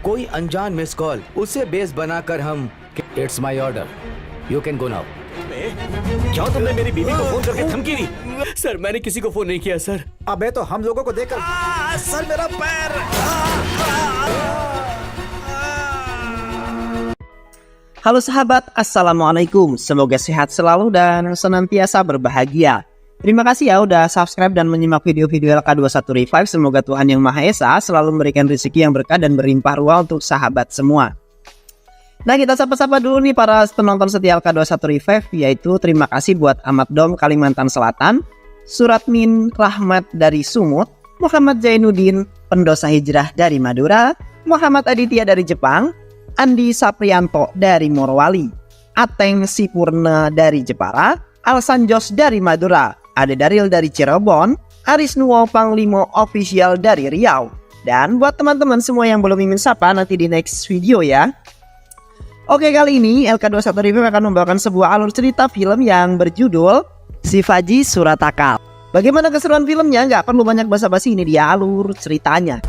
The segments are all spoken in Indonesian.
कोई अनजान miss call, उसे बेस बनाकर हम। It's my order, you can go now. क्या तुमने मेरी बीवी को फोन करके धमकी दी? सर मैंने किसी को फोन नहीं किया सर। अबे तो हम लोगों को देखकर सर मेरा पैर। Halo sahabat, Assalamualaikum. Semoga sehat selalu dan senantiasa berbahagia. Terima kasih ya udah subscribe dan menyimak video-video LK21 Revive. Semoga Tuhan Yang Maha Esa selalu memberikan rezeki yang berkah dan berlimpah ruah untuk sahabat semua. Nah, kita sapa-sapa dulu nih para penonton setia LK21 Revive, yaitu terima kasih buat Ahmad Dom Kalimantan Selatan, Suratmin Rahmat dari Sumut, Muhammad Zainuddin pendosa hijrah dari Madura, Muhammad Aditya dari Jepang, Andi Saprianto dari Morowali, Ateng Sipurna dari Jepara, Alsan Jos dari Madura, Ade Daril dari Cirebon, Aris Nuwo Panglimo Official dari Riau. Dan buat teman-teman semua yang belum ingin sapa, nanti di next video ya. Oke, kali ini LK21 Review akan membawakan sebuah alur cerita film yang berjudul Shivaji Suratakal. Bagaimana keseruan filmnya? Nggak perlu banyak basa-basi, ini dia alur ceritanya.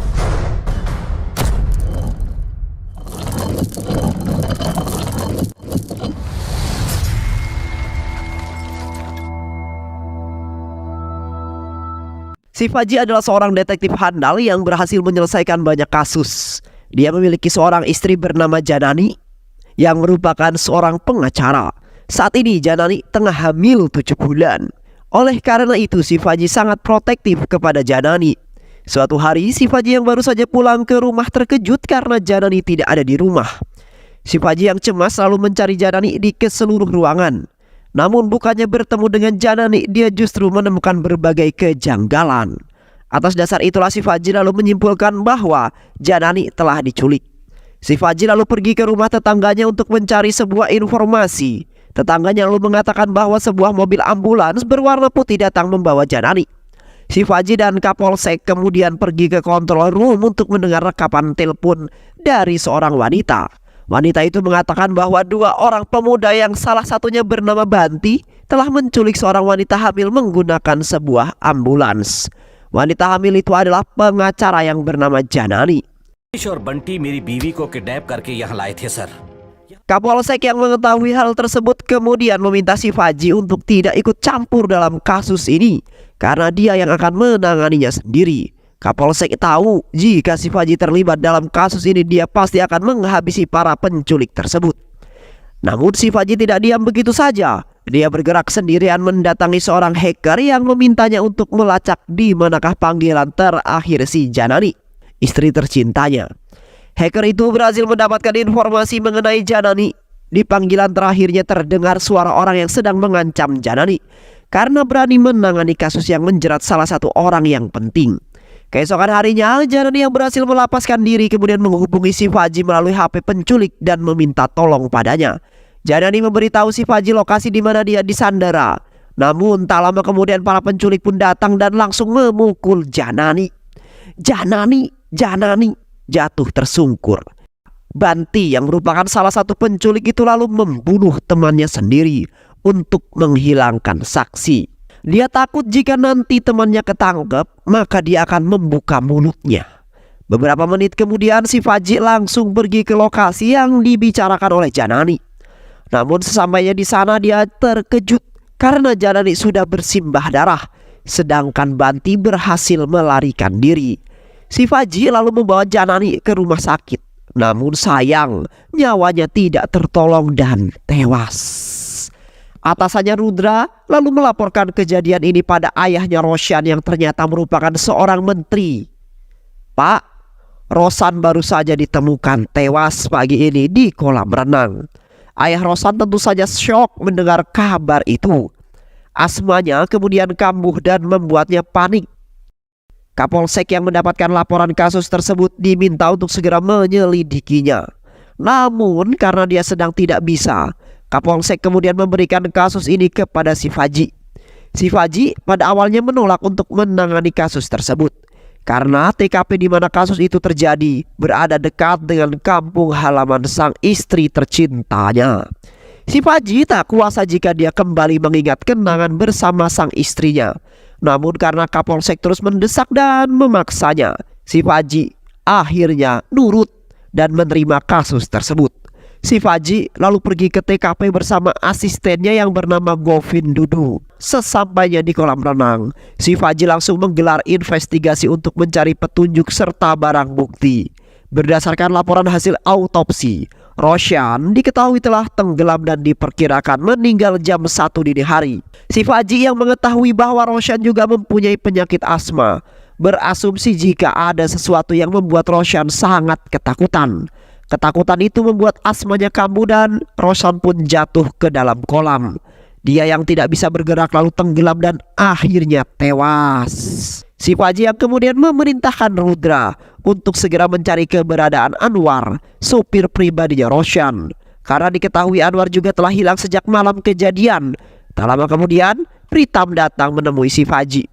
Shivaji adalah seorang detektif handal yang berhasil menyelesaikan banyak kasus. Dia memiliki seorang istri bernama Janani yang merupakan seorang pengacara. Saat ini Janani tengah hamil 7 bulan. Oleh karena itu Shivaji sangat protektif kepada Janani. Suatu hari Shivaji yang baru saja pulang ke rumah terkejut karena Janani tidak ada di rumah. Shivaji yang cemas selalu mencari Janani di seluruh ruangan. Namun bukannya bertemu dengan Janani, dia justru menemukan berbagai kejanggalan. Atas dasar itulah Shivaji lalu menyimpulkan bahwa Janani telah diculik. Shivaji lalu pergi ke rumah tetangganya untuk mencari sebuah informasi. Tetangganya lalu mengatakan bahwa sebuah mobil ambulans berwarna putih datang membawa Janani. Shivaji dan Kapolsek kemudian pergi ke control room untuk mendengar rekapan telepon dari seorang wanita. Wanita itu mengatakan bahwa 2 orang pemuda yang salah satunya bernama Banti telah menculik seorang wanita hamil menggunakan sebuah ambulans. Wanita hamil itu adalah pengacara yang bernama Janani. और बंटी मेरी बीवी को किडनैप करके यहाँ लाए थे sir. Kapolsek yang mengetahui hal tersebut kemudian meminta Shivaji untuk tidak ikut campur dalam kasus ini karena dia yang akan menanganinya sendiri. Kapolsek tahu jika Shivaji terlibat dalam kasus ini dia pasti akan menghabisi para penculik tersebut. Namun Shivaji tidak diam begitu saja. Dia bergerak sendirian mendatangi seorang hacker yang memintanya untuk melacak di manakah panggilan terakhir si Janani, istri tercintanya. Hacker itu berhasil mendapatkan informasi mengenai Janani. Di panggilan terakhirnya terdengar suara orang yang sedang mengancam Janani karena berani menangani kasus yang menjerat salah satu orang yang penting. Keesokan harinya, Janani yang berhasil melapaskan diri kemudian menghubungi Shivaji melalui HP penculik dan meminta tolong padanya. Janani memberitahu Shivaji lokasi di mana dia disandera. Namun tak lama kemudian para penculik pun datang dan langsung memukul Janani. Janani jatuh tersungkur. Banti yang merupakan salah satu penculik itu lalu membunuh temannya sendiri untuk menghilangkan saksi. Dia takut jika nanti temannya ketangkep, maka dia akan membuka mulutnya. Beberapa menit kemudian Shivaji langsung pergi ke lokasi yang dibicarakan oleh Janani. Namun sesampainya di sana dia terkejut karena Janani sudah bersimbah darah, sedangkan Banti berhasil melarikan diri. Shivaji lalu membawa Janani ke rumah sakit. Namun sayang, nyawanya tidak tertolong dan tewas. Atasannya Rudra lalu melaporkan kejadian ini pada ayahnya Roshan yang ternyata merupakan seorang menteri. Pak, Roshan baru saja ditemukan tewas pagi ini di kolam renang. Ayah Roshan tentu saja syok mendengar kabar itu. Asmanya kemudian kambuh dan membuatnya panik. Kapolsek yang mendapatkan laporan kasus tersebut diminta untuk segera menyelidikinya. Namun karena dia sedang tidak bisa, Kapolsek kemudian memberikan kasus ini kepada Shivaji. Shivaji pada awalnya menolak untuk menangani kasus tersebut karena TKP di mana kasus itu terjadi berada dekat dengan kampung halaman sang istri tercintanya. Shivaji tak kuasa jika dia kembali mengingat kenangan bersama sang istrinya. Namun karena Kapolsek terus mendesak dan memaksanya, Shivaji akhirnya nurut dan menerima kasus tersebut. Shivaji lalu pergi ke TKP bersama asistennya yang bernama Govind Dudu. Sesampainya di kolam renang, Shivaji langsung menggelar investigasi untuk mencari petunjuk serta barang bukti. Berdasarkan laporan hasil autopsi, Roshan diketahui telah tenggelam dan diperkirakan meninggal jam 1 dini hari. Shivaji yang mengetahui bahwa Roshan juga mempunyai penyakit asma, berasumsi jika ada sesuatu yang membuat Roshan sangat ketakutan. Ketakutan itu membuat asmanya kambuh dan Roshan pun jatuh ke dalam kolam. Dia yang tidak bisa bergerak lalu tenggelam dan akhirnya tewas. Shivaji yang kemudian memerintahkan Rudra untuk segera mencari keberadaan Anwar, sopir pribadinya Roshan. Karena diketahui Anwar juga telah hilang sejak malam kejadian. Tak lama kemudian, Pritam datang menemui Shivaji.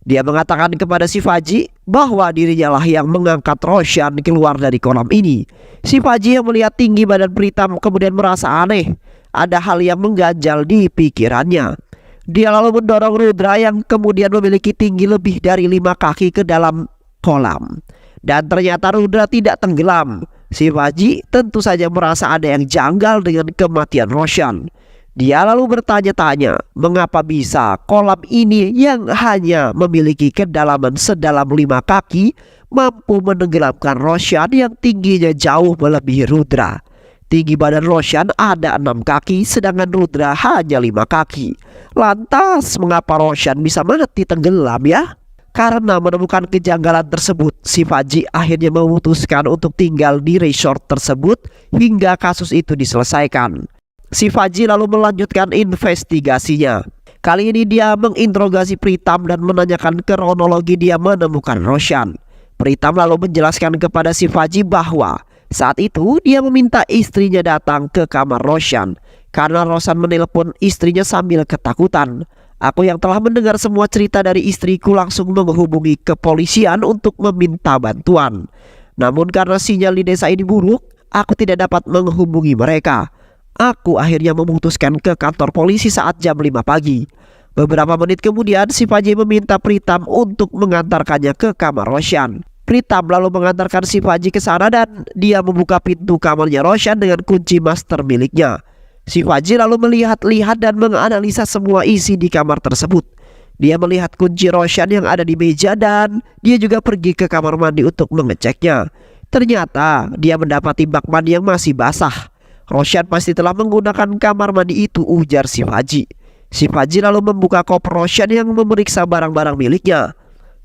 Dia mengatakan kepada Shivaji bahwa dirinya lah yang mengangkat Roshan keluar dari kolam ini. Shivaji yang melihat tinggi badan Pritam kemudian merasa aneh. Ada hal yang mengganjal di pikirannya. Dia lalu mendorong Rudra yang kemudian memiliki tinggi lebih dari 5 kaki ke dalam kolam. Dan ternyata Rudra tidak tenggelam. Shivaji tentu saja merasa ada yang janggal dengan kematian Roshan. Dia lalu bertanya-tanya mengapa bisa kolam ini yang hanya memiliki kedalaman sedalam 5 kaki mampu menenggelamkan Roshan yang tingginya jauh melebihi Rudra. Tinggi badan Roshan ada 6 kaki sedangkan Rudra hanya 5 kaki. Lantas mengapa Roshan bisa mati tenggelam ya? Karena menemukan kejanggalan tersebut, Shivaji akhirnya memutuskan untuk tinggal di resort tersebut hingga kasus itu diselesaikan. Shivaji lalu melanjutkan investigasinya. Kali ini dia menginterogasi Pritam dan menanyakan kronologi dia menemukan Roshan. Pritam lalu menjelaskan kepada Shivaji bahwa saat itu dia meminta istrinya datang ke kamar Roshan karena Roshan menelpon istrinya sambil ketakutan. Aku yang telah mendengar semua cerita dari istriku langsung menghubungi kepolisian untuk meminta bantuan. Namun karena sinyal di desa ini buruk, aku tidak dapat menghubungi mereka. Aku akhirnya memutuskan ke kantor polisi saat jam 5 pagi. Beberapa menit kemudian Shivaji meminta Pritam untuk mengantarkannya ke kamar Roshan. Pritam lalu mengantarkan Shivaji ke sana dan dia membuka pintu kamarnya Roshan dengan kunci master miliknya. Shivaji lalu melihat-lihat dan menganalisa semua isi di kamar tersebut. Dia melihat kunci Roshan yang ada di meja dan dia juga pergi ke kamar mandi untuk mengeceknya. Ternyata dia mendapati bak mandi yang masih basah. Roshan pasti telah menggunakan kamar mandi itu, ujar Shivaji. Shivaji lalu membuka koper Roshan yang memeriksa barang-barang miliknya.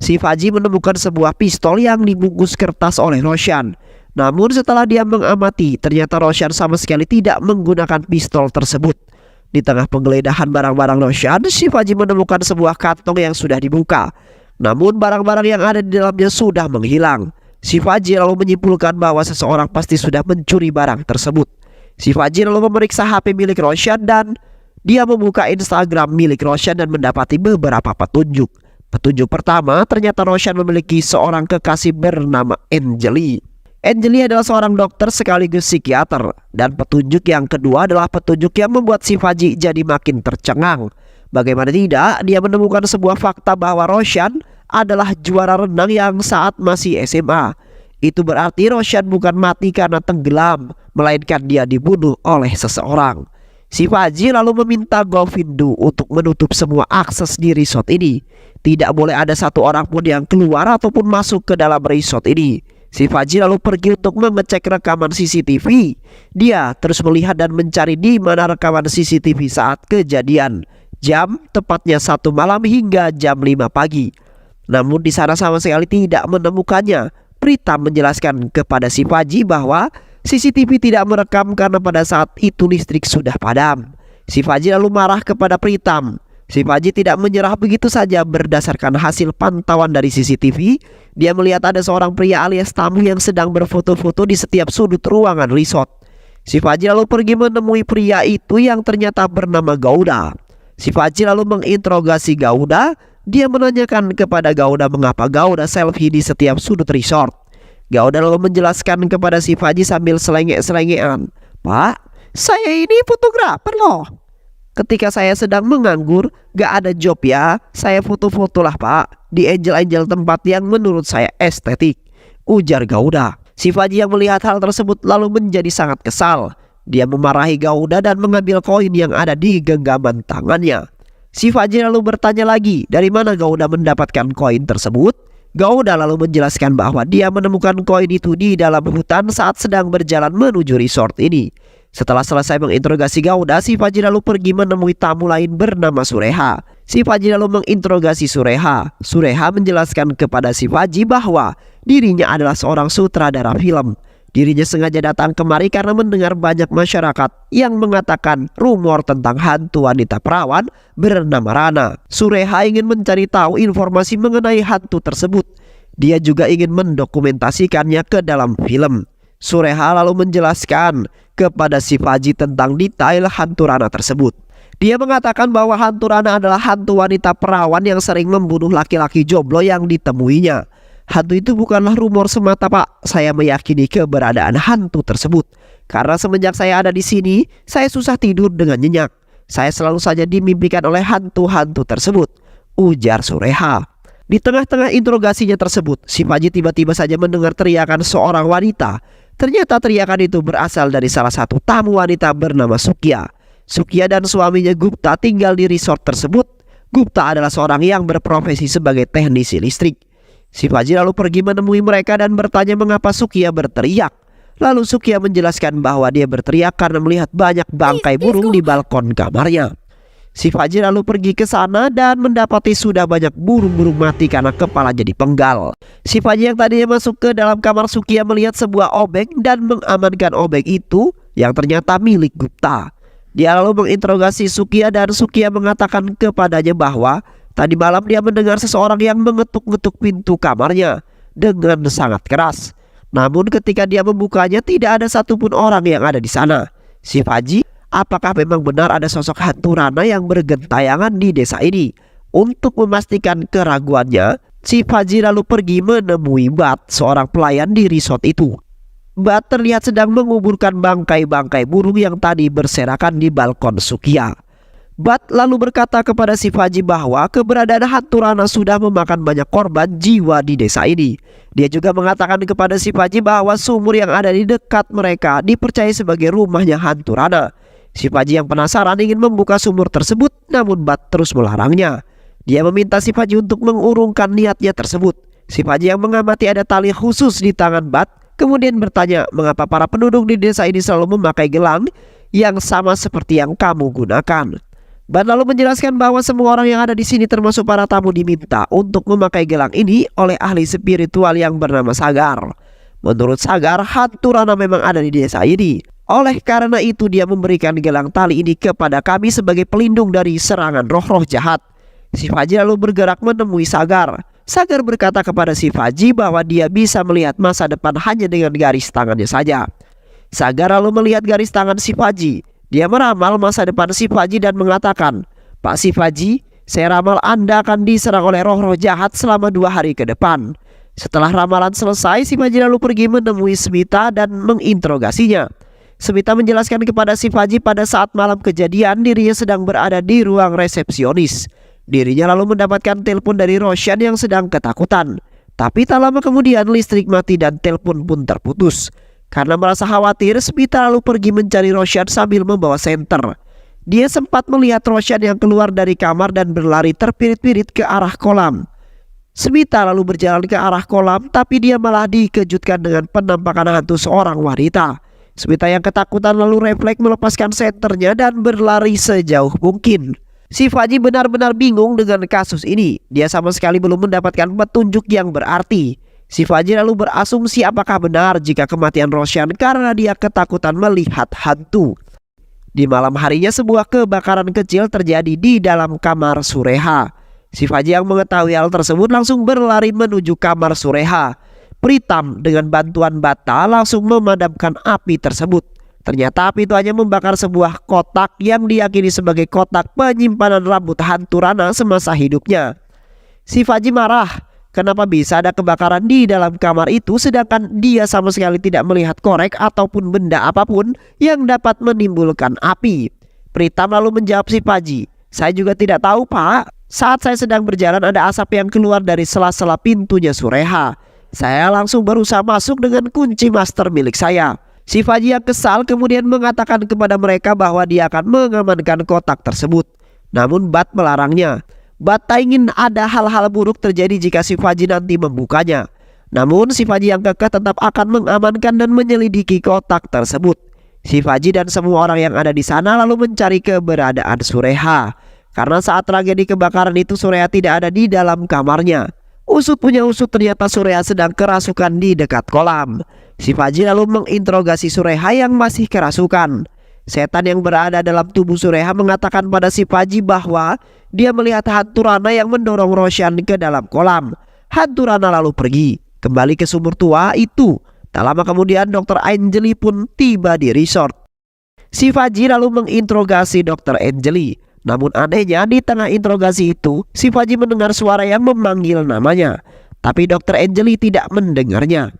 Shivaji menemukan sebuah pistol yang dibungkus kertas oleh Roshan. Namun setelah dia mengamati, ternyata Roshan sama sekali tidak menggunakan pistol tersebut. Di tengah penggeledahan barang-barang Roshan, Shivaji menemukan sebuah kantong yang sudah dibuka. Namun barang-barang yang ada di dalamnya sudah menghilang. Shivaji lalu menyimpulkan bahwa seseorang pasti sudah mencuri barang tersebut. Shivaji lalu memeriksa HP milik Roshan dan dia membuka Instagram milik Roshan dan mendapati beberapa petunjuk. Petunjuk pertama, ternyata Roshan memiliki seorang kekasih bernama Anjali. Anjali adalah seorang dokter sekaligus psikiater. Dan petunjuk yang kedua adalah petunjuk yang membuat Shivaji jadi makin tercengang. Bagaimana tidak, dia menemukan sebuah fakta bahwa Roshan adalah juara renang yang saat masih SMA. Itu berarti Roshan bukan mati karena tenggelam, melainkan dia dibunuh oleh seseorang. Shivaji lalu meminta Govindu untuk menutup semua akses di resort ini. Tidak boleh ada satu orang pun yang keluar ataupun masuk ke dalam resort ini. Shivaji lalu pergi untuk mengecek rekaman CCTV. Dia terus melihat dan mencari di mana rekaman CCTV saat kejadian. Jam tepatnya 1 malam hingga jam 5 pagi. Namun di sana sama sekali tidak menemukannya. Pritam menjelaskan kepada Shivaji bahwa CCTV tidak merekam karena pada saat itu listrik sudah padam. Shivaji lalu marah kepada Pritam. Shivaji tidak menyerah begitu saja. Berdasarkan hasil pantauan dari CCTV, dia melihat ada seorang pria alias tamu yang sedang berfoto-foto di setiap sudut ruangan resort. Shivaji lalu pergi menemui pria itu yang ternyata bernama Gauda. Shivaji lalu menginterogasi Gauda. Dia menanyakan kepada Gauda mengapa Gauda selfie di setiap sudut resort. Gauda lalu menjelaskan kepada Shivaji sambil selengek-selengean, "Pak, saya ini fotografer loh. Ketika saya sedang menganggur, gak ada job ya, saya foto-foto lah Pak, di angel-angel tempat yang menurut saya estetik," ujar Gauda. Si Faji yang melihat hal tersebut lalu menjadi sangat kesal. Dia memarahi Gouda dan mengambil koin yang ada di genggaman tangannya. Si Faji lalu bertanya lagi dari mana Gouda mendapatkan koin tersebut. Gouda lalu menjelaskan bahwa dia menemukan koin itu di dalam hutan saat sedang berjalan menuju resort ini. Setelah selesai menginterogasi Gouda, si Faji lalu pergi menemui tamu lain bernama Sureha. Si Faji lalu menginterogasi Sureha. Sureha menjelaskan kepada si Faji bahwa dirinya adalah seorang sutradara film. Dirinya sengaja datang kemari karena mendengar banyak masyarakat yang mengatakan rumor tentang hantu wanita perawan bernama Rana. Sureha ingin mencari tahu informasi mengenai hantu tersebut. Dia juga ingin mendokumentasikannya ke dalam film. Sureha lalu menjelaskan kepada si Faji tentang detail hantu Rana tersebut. Dia mengatakan bahwa hantu Rana adalah hantu wanita perawan yang sering membunuh laki-laki jomblo yang ditemuinya. Hantu itu bukanlah rumor semata, Pak. Saya meyakini keberadaan hantu tersebut. Karena semenjak saya ada di sini, saya susah tidur dengan nyenyak. Saya selalu saja dimimpikan oleh hantu-hantu tersebut, ujar Sureha. Di tengah-tengah interogasinya tersebut, si Faji tiba-tiba saja mendengar teriakan seorang wanita. Ternyata teriakan itu berasal dari salah satu tamu wanita bernama Sukya. Sukya dan suaminya Gupta tinggal di resort tersebut. Gupta adalah seorang yang berprofesi sebagai teknisi listrik. Si Faji lalu pergi menemui mereka dan bertanya mengapa Sukya berteriak. Lalu Sukya menjelaskan bahwa dia berteriak karena melihat banyak bangkai burung di balkon kamarnya. Si Faji lalu pergi ke sana dan mendapati sudah banyak burung-burung mati karena kepalanya dipenggal. Si Faji yang tadinya masuk ke dalam kamar Sukya melihat sebuah obeng dan mengamankan obeng itu yang ternyata milik Gupta. Dia lalu menginterogasi Sukya dan Sukya mengatakan kepadanya bahwa tadi malam dia mendengar seseorang yang mengetuk-ngetuk pintu kamarnya dengan sangat keras. Namun ketika dia membukanya tidak ada satupun orang yang ada di sana. Si Faji, apakah memang benar ada sosok hantu Rana yang bergentayangan di desa ini? Untuk memastikan keraguannya, si Faji lalu pergi menemui Bat, seorang pelayan di resort itu. Bat terlihat sedang menguburkan bangkai-bangkai burung yang tadi berserakan di balkon Sukya. Bat lalu berkata kepada si Faji bahwa keberadaan hantu Rana sudah memakan banyak korban jiwa di desa ini. Dia juga mengatakan kepada si Faji bahwa sumur yang ada di dekat mereka dipercaya sebagai rumahnya hantu Rana. Si Faji yang penasaran ingin membuka sumur tersebut, namun Bat terus melarangnya. Dia meminta si Faji untuk mengurungkan niatnya tersebut. Si Faji yang mengamati ada tali khusus di tangan Bat, kemudian bertanya mengapa para penduduk di desa ini selalu memakai gelang yang sama seperti yang kamu gunakan. Bat lalu menjelaskan bahwa semua orang yang ada di sini termasuk para tamu diminta untuk memakai gelang ini oleh ahli spiritual yang bernama Sagar. Menurut Sagar, hantu Rana memang ada di desa ini. Oleh karena itu dia memberikan gelang tali ini kepada kami sebagai pelindung dari serangan roh-roh jahat. Si Faji lalu bergerak menemui Sagar. Sagar berkata kepada si Faji bahwa dia bisa melihat masa depan hanya dengan garis tangannya saja. Sagar lalu melihat garis tangan si Faji. Dia meramal masa depan si Faji dan mengatakan, Pak si Faji, saya ramal Anda akan diserang oleh roh-roh jahat selama 2 hari ke depan. Setelah ramalan selesai, si Faji lalu pergi menemui Smita dan menginterogasinya. Smita menjelaskan kepada si Faji pada saat malam kejadian dirinya sedang berada di ruang resepsionis. Dirinya lalu mendapatkan telepon dari Roshan yang sedang ketakutan. Tapi tak lama kemudian listrik mati dan telepon pun terputus. Karena merasa khawatir, Smita lalu pergi mencari Roshan sambil membawa senter. Dia sempat melihat Roshan yang keluar dari kamar dan berlari terpirit-pirit ke arah kolam. Smita lalu berjalan ke arah kolam, tapi dia malah dikejutkan dengan penampakan hantu seorang wanita. Smita yang ketakutan lalu refleks melepaskan senternya dan berlari sejauh mungkin. Si Faji benar-benar bingung dengan kasus ini. Dia sama sekali belum mendapatkan petunjuk yang berarti. Si Faji lalu berasumsi apakah benar jika kematian Roshan karena dia ketakutan melihat hantu. Di malam harinya sebuah kebakaran kecil terjadi di dalam kamar Sureha. Si Faji yang mengetahui hal tersebut langsung berlari menuju kamar Sureha. Pritam dengan bantuan bata langsung memadamkan api tersebut. Ternyata api itu hanya membakar sebuah kotak yang diyakini sebagai kotak penyimpanan rambut hantu Rana semasa hidupnya. Si Faji marah. Kenapa bisa ada kebakaran di dalam kamar itu sedangkan dia sama sekali tidak melihat korek ataupun benda apapun yang dapat menimbulkan api. Pritam lalu menjawab si Faji, saya juga tidak tahu Pak. Saat saya sedang berjalan ada asap yang keluar dari sela-sela pintunya Sureha. Saya langsung berusaha masuk dengan kunci master milik saya. Shivaji yang kesal kemudian mengatakan kepada mereka bahwa dia akan mengamankan kotak tersebut. Namun Bat melarangnya. Bat tak ingin ada hal-hal buruk terjadi jika Shivaji nanti membukanya. Namun Shivaji yang kekeh tetap akan mengamankan dan menyelidiki kotak tersebut. Shivaji dan semua orang yang ada di sana lalu mencari keberadaan Sureha. Karena saat tragedi kebakaran itu Sureha tidak ada di dalam kamarnya. Usut punya usut, ternyata Sureha sedang kerasukan di dekat kolam. Shivaji lalu menginterogasi Sureha yang masih kerasukan. Setan yang berada dalam tubuh Sureha mengatakan pada Shivaji bahwa dia melihat hantu Rana yang mendorong Roshan ke dalam kolam. Hantu Rana lalu pergi kembali ke sumur tua itu. Tak lama kemudian Dr. Anjali pun tiba di resort. Shivaji lalu menginterogasi Dr. Anjali. Namun anehnya di tengah interogasi itu Shivaji mendengar suara yang memanggil namanya. Tapi Dr. Anjali tidak mendengarnya.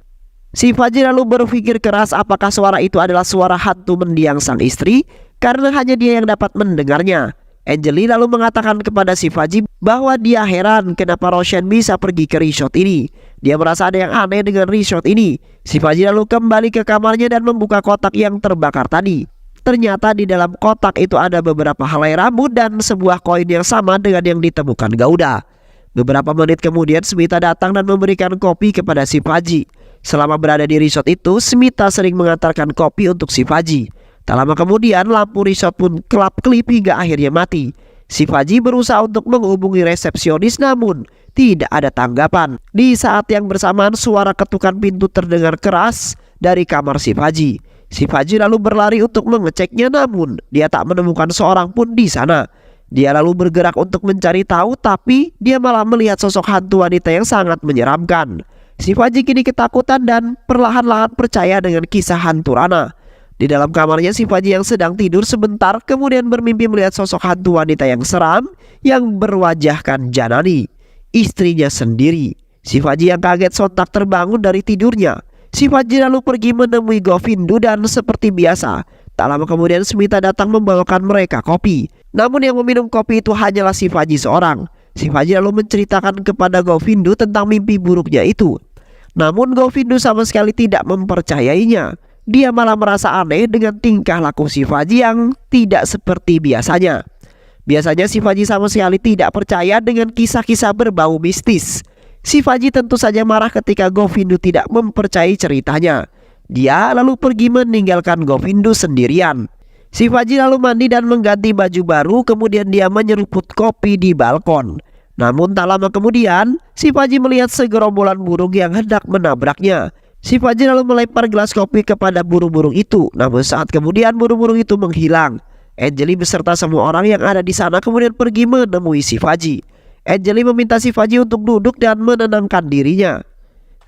Shivaji lalu berpikir keras apakah suara itu adalah suara hantu mendiang sang istri, karena hanya dia yang dapat mendengarnya. Anjali lalu mengatakan kepada Shivaji bahwa dia heran kenapa Roshan bisa pergi ke resort ini. Dia merasa ada yang aneh dengan resort ini. Shivaji lalu kembali ke kamarnya dan membuka kotak yang terbakar tadi. Ternyata di dalam kotak itu ada beberapa helai rambut dan sebuah koin yang sama dengan yang ditemukan Gauda. Beberapa menit kemudian Smita datang dan memberikan kopi kepada Shivaji. Selama berada di resort itu, Smita sering mengantarkan kopi untuk Shivaji. Tak lama kemudian lampu resort pun kelap-kelip hingga akhirnya mati. Shivaji berusaha untuk menghubungi resepsionis namun tidak ada tanggapan. Di saat yang bersamaan suara ketukan pintu terdengar keras dari kamar Shivaji. Shivaji lalu berlari untuk mengeceknya namun dia tak menemukan seorang pun di sana. Dia lalu bergerak untuk mencari tahu tapi dia malah melihat sosok hantu wanita yang sangat menyeramkan. Shivaji kini ketakutan dan perlahan-lahan percaya dengan kisah hantu Rana. Di dalam kamarnya Shivaji yang sedang tidur sebentar kemudian bermimpi melihat sosok hantu wanita yang seram yang berwajahkan Janani, istrinya sendiri. Shivaji yang kaget sontak terbangun dari tidurnya. Shivaji lalu pergi menemui Govindu dan seperti biasa tak lama kemudian Smita datang membawakan mereka kopi. Namun yang meminum kopi itu hanyalah Shivaji seorang. Shivaji lalu menceritakan kepada Govindu tentang mimpi buruknya itu. Namun Govindu sama sekali tidak mempercayainya. Dia malah merasa aneh dengan tingkah laku Shivaji yang tidak seperti biasanya. Biasanya Shivaji sama sekali tidak percaya dengan kisah-kisah berbau mistis. Shivaji tentu saja marah ketika Govindu tidak mempercayai ceritanya. Dia lalu pergi meninggalkan Govindu sendirian. Shivaji lalu mandi dan mengganti baju baru, kemudian dia menyeruput kopi di balkon. Namun tak lama kemudian Shivaji melihat segerombolan burung yang hendak menabraknya. Shivaji lalu melempar gelas kopi kepada burung-burung itu. Namun saat kemudian burung-burung itu menghilang. Anjali beserta semua orang yang ada di sana kemudian pergi menemui Shivaji. Anjali meminta Shivaji untuk duduk dan menenangkan dirinya.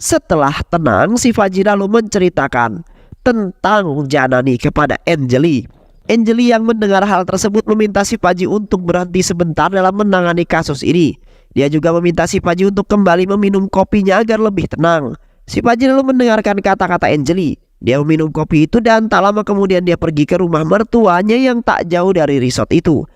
Setelah tenang, Shivaji lalu menceritakan tentang Janani kepada Anjali. Anjali yang mendengar hal tersebut meminta Shivaji untuk berhenti sebentar dalam menangani kasus ini. Dia juga meminta Shivaji untuk kembali meminum kopinya agar lebih tenang. Shivaji lalu mendengarkan kata-kata Anjali. Dia meminum kopi itu dan tak lama kemudian dia pergi ke rumah mertuanya yang tak jauh dari resort itu.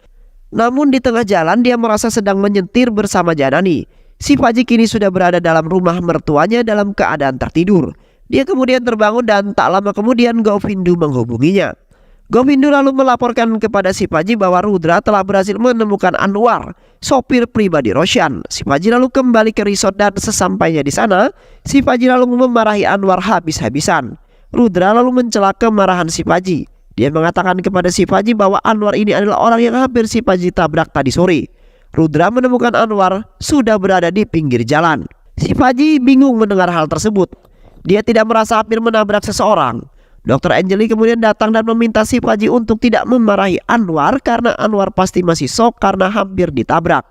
Namun di tengah jalan dia merasa sedang menyetir bersama Janani. Shivaji kini sudah berada dalam rumah mertuanya dalam keadaan tertidur. Dia kemudian terbangun dan tak lama kemudian Govindu menghubunginya. Govindu lalu melaporkan kepada Shivaji bahwa Rudra telah berhasil menemukan Anwar, sopir pribadi Roshan. Shivaji lalu kembali ke resort dan sesampainya di sana, Shivaji lalu memarahi Anwar habis-habisan. Rudra lalu mencela kemarahan Shivaji. Dia mengatakan kepada Shivaji bahwa Anwar ini adalah orang yang hampir Shivaji tabrak tadi sore. Rudra menemukan Anwar sudah berada di pinggir jalan. Shivaji bingung mendengar hal tersebut. Dia tidak merasa hampir menabrak seseorang. Dr. Anjali kemudian datang dan meminta Shivaji untuk tidak memarahi Anwar karena Anwar pasti masih shock karena hampir ditabrak.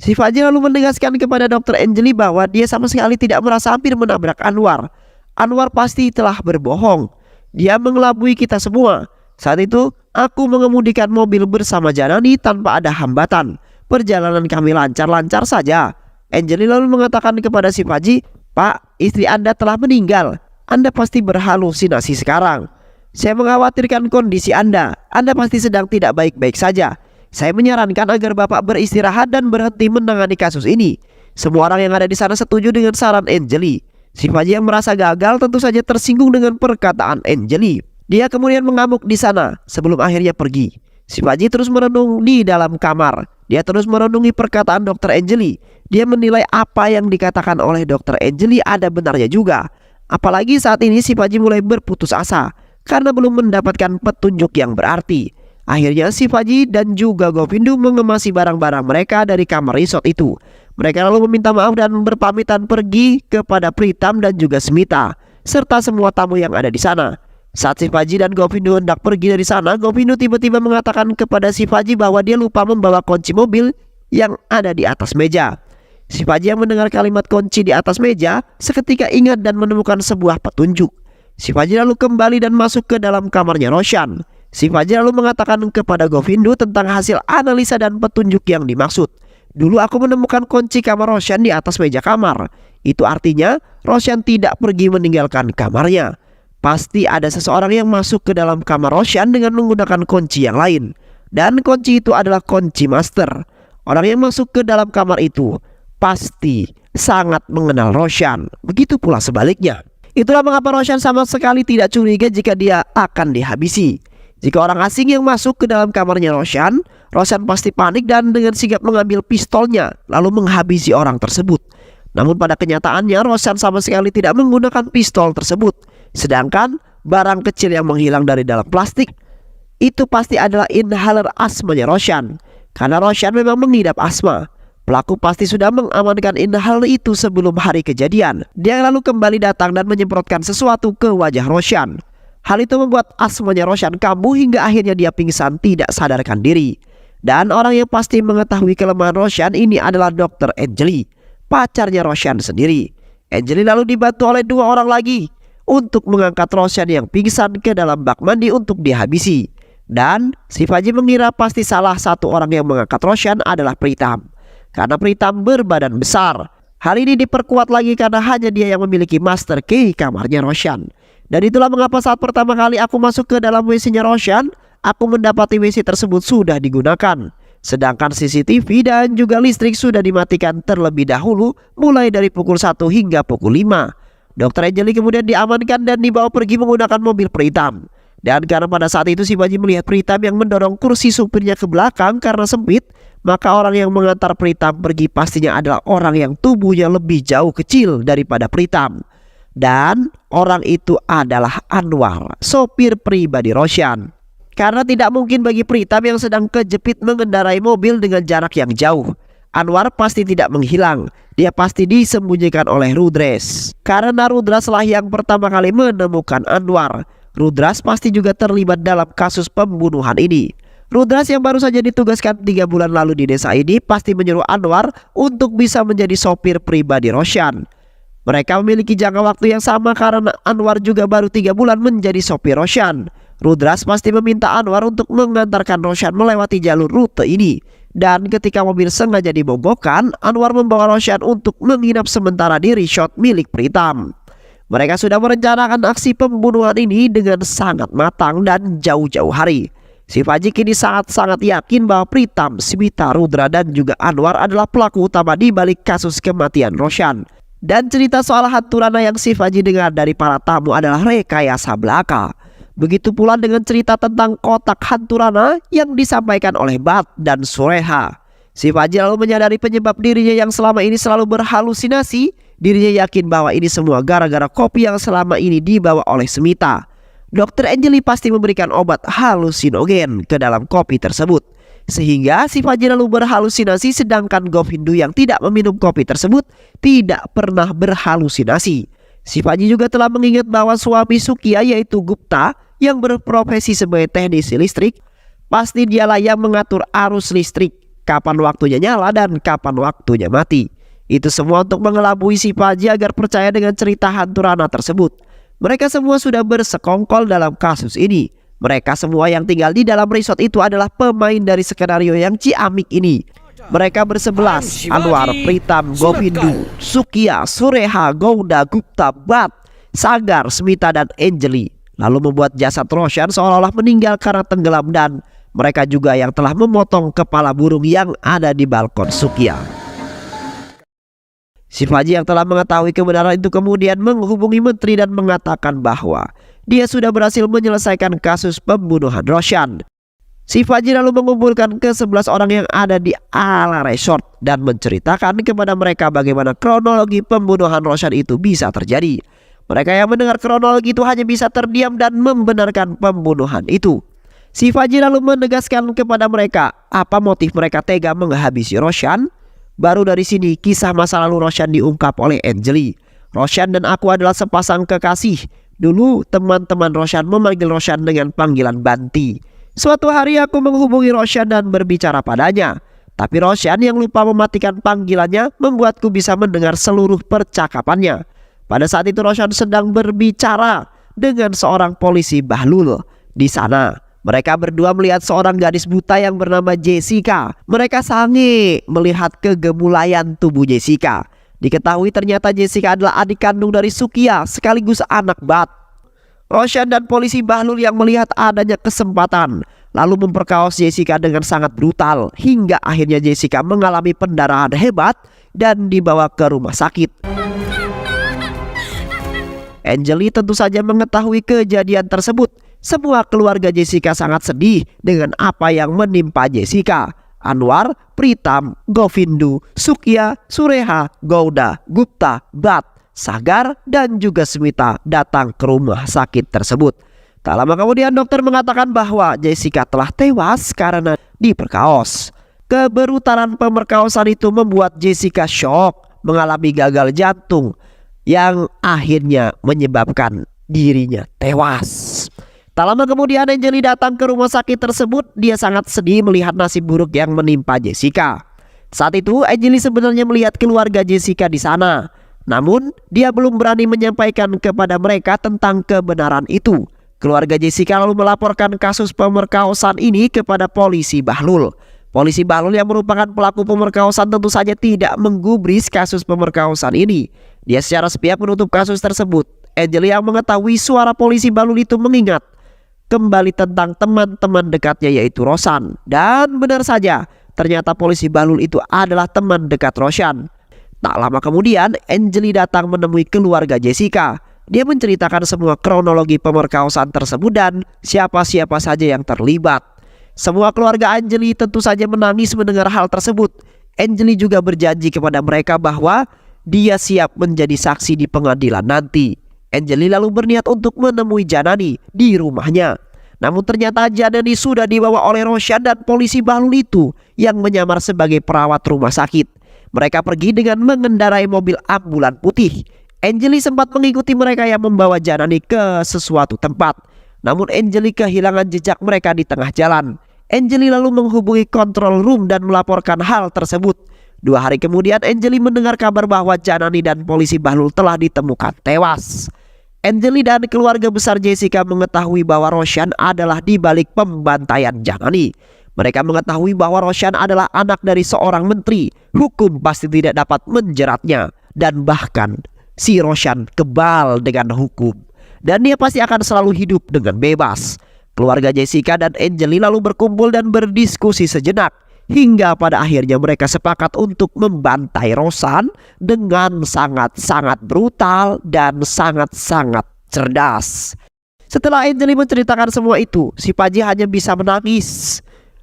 Shivaji lalu menegaskan kepada Dr. Anjali bahwa dia sama sekali tidak merasa hampir menabrak Anwar. Anwar pasti telah berbohong. Dia mengelabui kita semua. Saat itu aku mengemudikan mobil bersama Janani tanpa ada hambatan. Perjalanan kami lancar-lancar saja. Anjali lalu mengatakan kepada Shivaji, "Pak, istri Anda telah meninggal. Anda pasti berhalusinasi sekarang. Saya mengkhawatirkan kondisi Anda. Anda pasti sedang tidak baik-baik saja. Saya menyarankan agar Bapak beristirahat dan berhenti menangani kasus ini." Semua orang yang ada di sana setuju dengan saran Anjali. Shivaji yang merasa gagal tentu saja tersinggung dengan perkataan Anjali. Dia kemudian mengamuk di sana sebelum akhirnya pergi. Shivaji terus merenung di dalam kamar. Dia terus merenungi perkataan Dr. Anjali. Dia menilai apa yang dikatakan oleh Dr. Anjali ada benarnya juga. Apalagi saat ini Shivaji mulai berputus asa karena belum mendapatkan petunjuk yang berarti. Akhirnya Shivaji dan juga Govindu mengemasi barang-barang mereka dari kamar resort itu. Mereka lalu meminta maaf dan berpamitan pergi kepada Pritam dan juga Smita serta semua tamu yang ada di sana. Saat Shivaji dan Govindu hendak pergi dari sana, Govindu tiba-tiba mengatakan kepada Shivaji bahwa dia lupa membawa kunci mobil yang ada di atas meja. Shivaji yang mendengar kalimat kunci di atas meja seketika ingat dan menemukan sebuah petunjuk. Shivaji lalu kembali dan masuk ke dalam kamarnya Roshan. Shivaji lalu mengatakan kepada Govindu tentang hasil analisa dan petunjuk yang dimaksud. Dulu aku menemukan kunci kamar Roshan di atas meja kamar. Itu artinya Roshan tidak pergi meninggalkan kamarnya. Pasti ada seseorang yang masuk ke dalam kamar Roshan dengan menggunakan kunci yang lain. Dan kunci itu adalah kunci master. Orang yang masuk ke dalam kamar itu pasti sangat mengenal Roshan. Begitu pula sebaliknya. Itulah mengapa Roshan sama sekali tidak curiga jika dia akan dihabisi. Jika orang asing yang masuk ke dalam kamarnya Roshan pasti panik dan dengan sigap mengambil pistolnya lalu menghabisi orang tersebut. Namun pada kenyataannya Roshan sama sekali tidak menggunakan pistol tersebut. Sedangkan barang kecil yang menghilang dari dalam plastik itu pasti adalah inhaler asmanya Roshan. Karena Roshan memang mengidap asma. Pelaku pasti sudah mengamankan inhaler itu sebelum hari kejadian. Dia lalu kembali datang dan menyemprotkan sesuatu ke wajah Roshan. Hal itu membuat asmanya Roshan kambuh hingga akhirnya dia pingsan tidak sadarkan diri. Dan orang yang pasti mengetahui kelemahan Roshan ini adalah Dr. Anjali, pacarnya Roshan sendiri. Anjali lalu dibantu oleh dua orang lagi untuk mengangkat Roshan yang pingsan ke dalam bak mandi untuk dihabisi. Dan Shivaji mengira pasti salah satu orang yang mengangkat Roshan adalah Pritam. Karena Pritam berbadan besar. Hal ini diperkuat lagi karena hanya dia yang memiliki master key kamarnya Roshan. Dan itulah mengapa saat pertama kali aku masuk ke dalam WC-nya Roshan, aku mendapati WC tersebut sudah digunakan. Sedangkan CCTV dan juga listrik sudah dimatikan terlebih dahulu mulai dari pukul 1 hingga pukul 5. Dr. Anjali kemudian diamankan dan dibawa pergi menggunakan mobil Pritam. Dan karena pada saat itu Shivaji melihat Pritam yang mendorong kursi supirnya ke belakang karena sempit, maka orang yang mengantar Pritam pergi pastinya adalah orang yang tubuhnya lebih jauh kecil daripada Pritam. Dan orang itu adalah Anwar, sopir pribadi Roshan. Karena tidak mungkin bagi Pritam yang sedang kejepit mengendarai mobil dengan jarak yang jauh. Anwar pasti tidak menghilang. Dia pasti disembunyikan oleh Rudres. Karena Rudras lah yang pertama kali menemukan Anwar. Rudras pasti juga terlibat dalam kasus pembunuhan ini. Rudras yang baru saja ditugaskan 3 bulan lalu di desa ini pasti menyuruh Anwar untuk bisa menjadi sopir pribadi Roshan. Mereka memiliki jangka waktu yang sama karena Anwar juga baru 3 bulan menjadi sopir Roshan. Rudras pasti meminta Anwar untuk mengantarkan Roshan melewati jalur rute ini. Dan ketika mobil sengaja dibobokkan, Anwar membawa Roshan untuk menginap sementara di resort milik Pritam. Mereka sudah merencanakan aksi pembunuhan ini dengan sangat matang dan jauh-jauh hari. Shivaji kini sangat-sangat yakin bahwa Pritam, Smita, Rudra dan juga Anwar adalah pelaku utama di balik kasus kematian Roshan. Dan cerita soal hantu Rana yang Shivaji dengar dari para tamu adalah rekayasa belaka. Begitu pula dengan cerita tentang kotak hantu Rana yang disampaikan oleh Bat dan Sureha. Shivaji lalu menyadari penyebab dirinya yang selama ini selalu berhalusinasi. Dirinya yakin bahwa ini semua gara-gara kopi yang selama ini dibawa oleh Smita. Dr. Anjali pasti memberikan obat halusinogen ke dalam kopi tersebut. Sehingga Shivaji lalu berhalusinasi, sedangkan Govindu yang tidak meminum kopi tersebut tidak pernah berhalusinasi. Shivaji juga telah mengingat bahwa suami Sukya yaitu Gupta yang berprofesi sebagai teknisi listrik, pasti dialah yang mengatur arus listrik, kapan waktunya nyala dan kapan waktunya mati. Itu semua untuk mengelabui Shivaji agar percaya dengan cerita hantu Rana tersebut. Mereka semua sudah bersekongkol dalam kasus ini. Mereka semua yang tinggal di dalam resort itu adalah pemain dari skenario yang ciamik ini. Mereka bersebelas, Anwar, Pritam, Govindu, Sukya, Sureha, Gouda, Gupta, Bat, Sagar, Smita dan Anjali. Lalu membuat jasad Roshan seolah-olah meninggal karena tenggelam, dan mereka juga yang telah memotong kepala burung yang ada di balkon Sukya. Si Faji yang telah mengetahui kebenaran itu kemudian menghubungi menteri dan mengatakan bahwa dia sudah berhasil menyelesaikan kasus pembunuhan Roshan. Si Faji lalu mengumpulkan ke-11 orang yang ada di Ala Resort dan menceritakan kepada mereka bagaimana kronologi pembunuhan Roshan itu bisa terjadi. Mereka yang mendengar kronologi itu hanya bisa terdiam dan membenarkan pembunuhan itu. Si Faji lalu menegaskan kepada mereka apa motif mereka tega menghabisi Roshan. Baru dari sini kisah masa lalu Roshan diungkap oleh Anjali. Roshan dan aku adalah sepasang kekasih. Dulu teman-teman Roshan memanggil Roshan dengan panggilan Banti. Suatu hari aku menghubungi Roshan dan berbicara padanya. Tapi Roshan yang lupa mematikan panggilannya membuatku bisa mendengar seluruh percakapannya. Pada saat itu Roshan sedang berbicara dengan seorang polisi Bahlul. Di sana mereka berdua melihat seorang gadis buta yang bernama Jessica. Mereka sange melihat kegemulayan tubuh Jessica. Diketahui ternyata Jessica adalah adik kandung dari Sukia sekaligus anak Bat. Roshan dan polisi Bahlul yang melihat adanya kesempatan lalu memperkaos Jessica dengan sangat brutal hingga akhirnya Jessica mengalami pendarahan hebat dan dibawa ke rumah sakit. Anjali tentu saja mengetahui kejadian tersebut. Semua keluarga Jessica sangat sedih dengan apa yang menimpa Jessica. Anwar, Pritam, Govindu, Sukya, Sureha, Gouda, Gupta, Bat, Sagar, dan juga Smita datang ke rumah sakit tersebut. Tak lama kemudian dokter mengatakan bahwa Jessica telah tewas karena diperkaos. Kebrutalan pemerkosaan itu membuat Jessica shock, mengalami gagal jantung yang akhirnya menyebabkan dirinya tewas. Tak lama kemudian Anjali datang ke rumah sakit tersebut. Dia sangat sedih melihat nasib buruk yang menimpa Jessica. Saat itu Anjali sebenarnya melihat keluarga Jessica di sana. Namun dia belum berani menyampaikan kepada mereka tentang kebenaran itu. Keluarga Jessica lalu melaporkan kasus pemerkosaan ini kepada polisi Bahlul. Polisi Bahlul yang merupakan pelaku pemerkosaan tentu saja tidak menggubris kasus pemerkosaan ini. Dia secara sepihak menutup kasus tersebut. Anjali yang mengetahui suara polisi Bahlul itu mengingat kembali tentang teman-teman dekatnya yaitu Roshan. Dan benar saja ternyata polisi Bahlul itu adalah teman dekat Roshan. Tak lama kemudian Anjali datang menemui keluarga Jessica. Dia menceritakan semua kronologi pemerkosaan tersebut dan siapa-siapa saja yang terlibat. Semua keluarga Anjali tentu saja menangis mendengar hal tersebut. Anjali juga berjanji kepada mereka bahwa dia siap menjadi saksi di pengadilan nanti. Anjali lalu berniat untuk menemui Janani di rumahnya. Namun ternyata Janani sudah dibawa oleh Roshan dan polisi Bahlul itu yang menyamar sebagai perawat rumah sakit. Mereka pergi dengan mengendarai mobil ambulan putih. Anjali sempat mengikuti mereka yang membawa Janani ke sesuatu tempat. Namun Anjali kehilangan jejak mereka di tengah jalan. Anjali lalu menghubungi control room dan melaporkan hal tersebut. 2 hari kemudian Anjali mendengar kabar bahwa Janani dan polisi Bahlul telah ditemukan tewas. Anjali dan keluarga besar Jessica mengetahui bahwa Roshan adalah di balik pembantaian Janani. Mereka mengetahui bahwa Roshan adalah anak dari seorang menteri. Hukum pasti tidak dapat menjeratnya. Dan bahkan si Roshan kebal dengan hukum. Dan dia pasti akan selalu hidup dengan bebas. Keluarga Jessica dan Anjali lalu berkumpul dan berdiskusi sejenak. Hingga pada akhirnya mereka sepakat untuk membantai Roshan dengan sangat-sangat brutal dan sangat-sangat cerdas. Setelah Anjali menceritakan semua itu, si Paji hanya bisa menangis.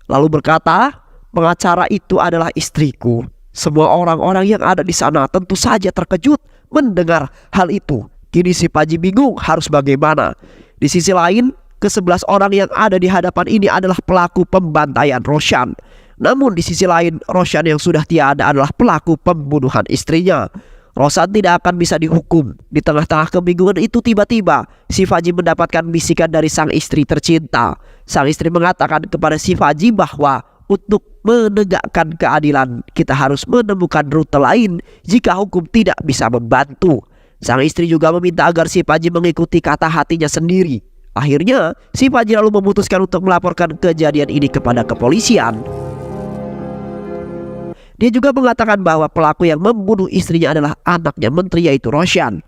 Lalu berkata, pengacara itu adalah istriku. Semua orang-orang yang ada di sana tentu saja terkejut mendengar hal itu. Kini si Paji bingung harus bagaimana. Di sisi lain, ke-11 orang yang ada di hadapan ini adalah pelaku pembantaian Roshan. Namun di sisi lain, Roshan yang sudah tiada adalah pelaku pembunuhan istrinya. Roshan tidak akan bisa dihukum. Di tengah-tengah kebingungan itu tiba-tiba si Faji mendapatkan bisikan dari sang istri tercinta. Sang istri mengatakan kepada si Faji bahwa untuk menegakkan keadilan kita harus menemukan rute lain jika hukum tidak bisa membantu. Sang istri juga meminta agar si Faji mengikuti kata hatinya sendiri. Akhirnya si Faji lalu memutuskan untuk melaporkan kejadian ini kepada kepolisian. Dia juga mengatakan bahwa pelaku yang membunuh istrinya adalah anaknya menteri yaitu Roshan.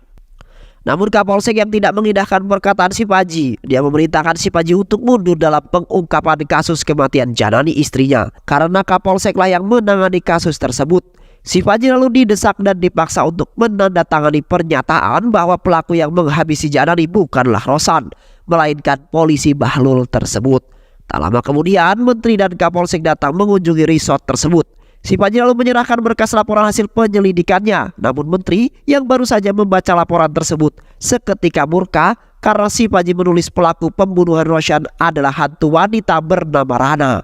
Namun Kapolsek yang tidak mengindahkan perkataan si Paji. Dia memerintahkan si Paji untuk mundur dalam pengungkapan kasus kematian Janani istrinya. Karena Kapolseklah yang menangani kasus tersebut. Si Faji lalu didesak dan dipaksa untuk menandatangani pernyataan bahwa pelaku yang menghabisi Janani bukanlah Rosan, melainkan polisi Bahlul tersebut. Tak lama kemudian, Menteri dan Kapolsek datang mengunjungi resort tersebut. Si Faji lalu menyerahkan berkas laporan hasil penyelidikannya. Namun Menteri yang baru saja membaca laporan tersebut seketika murka karena si Faji menulis pelaku pembunuhan Roshan adalah hantu wanita bernama Rana.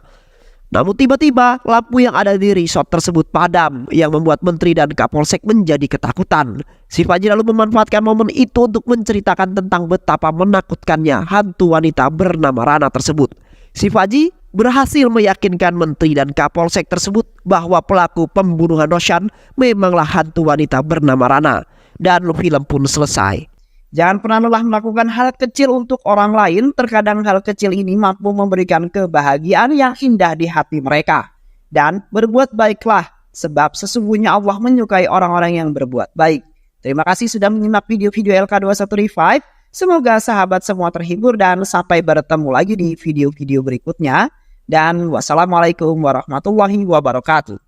Namun tiba-tiba lampu yang ada di resort tersebut padam yang membuat Menteri dan Kapolsek menjadi ketakutan. Si Faji lalu memanfaatkan momen itu untuk menceritakan tentang betapa menakutkannya hantu wanita bernama Rana tersebut. Si Faji berhasil meyakinkan Menteri dan Kapolsek tersebut bahwa pelaku pembunuhan Roshan memanglah hantu wanita bernama Rana. Dan film pun selesai. Jangan pernah lelah melakukan hal kecil untuk orang lain. Terkadang hal kecil ini mampu memberikan kebahagiaan yang indah di hati mereka. Dan berbuat baiklah, sebab sesungguhnya Allah menyukai orang-orang yang berbuat baik. Terima kasih sudah menyimak video-video LK21 Revive. Semoga sahabat semua terhibur dan sampai bertemu lagi di video-video berikutnya. Dan wassalamualaikum warahmatullahi wabarakatuh.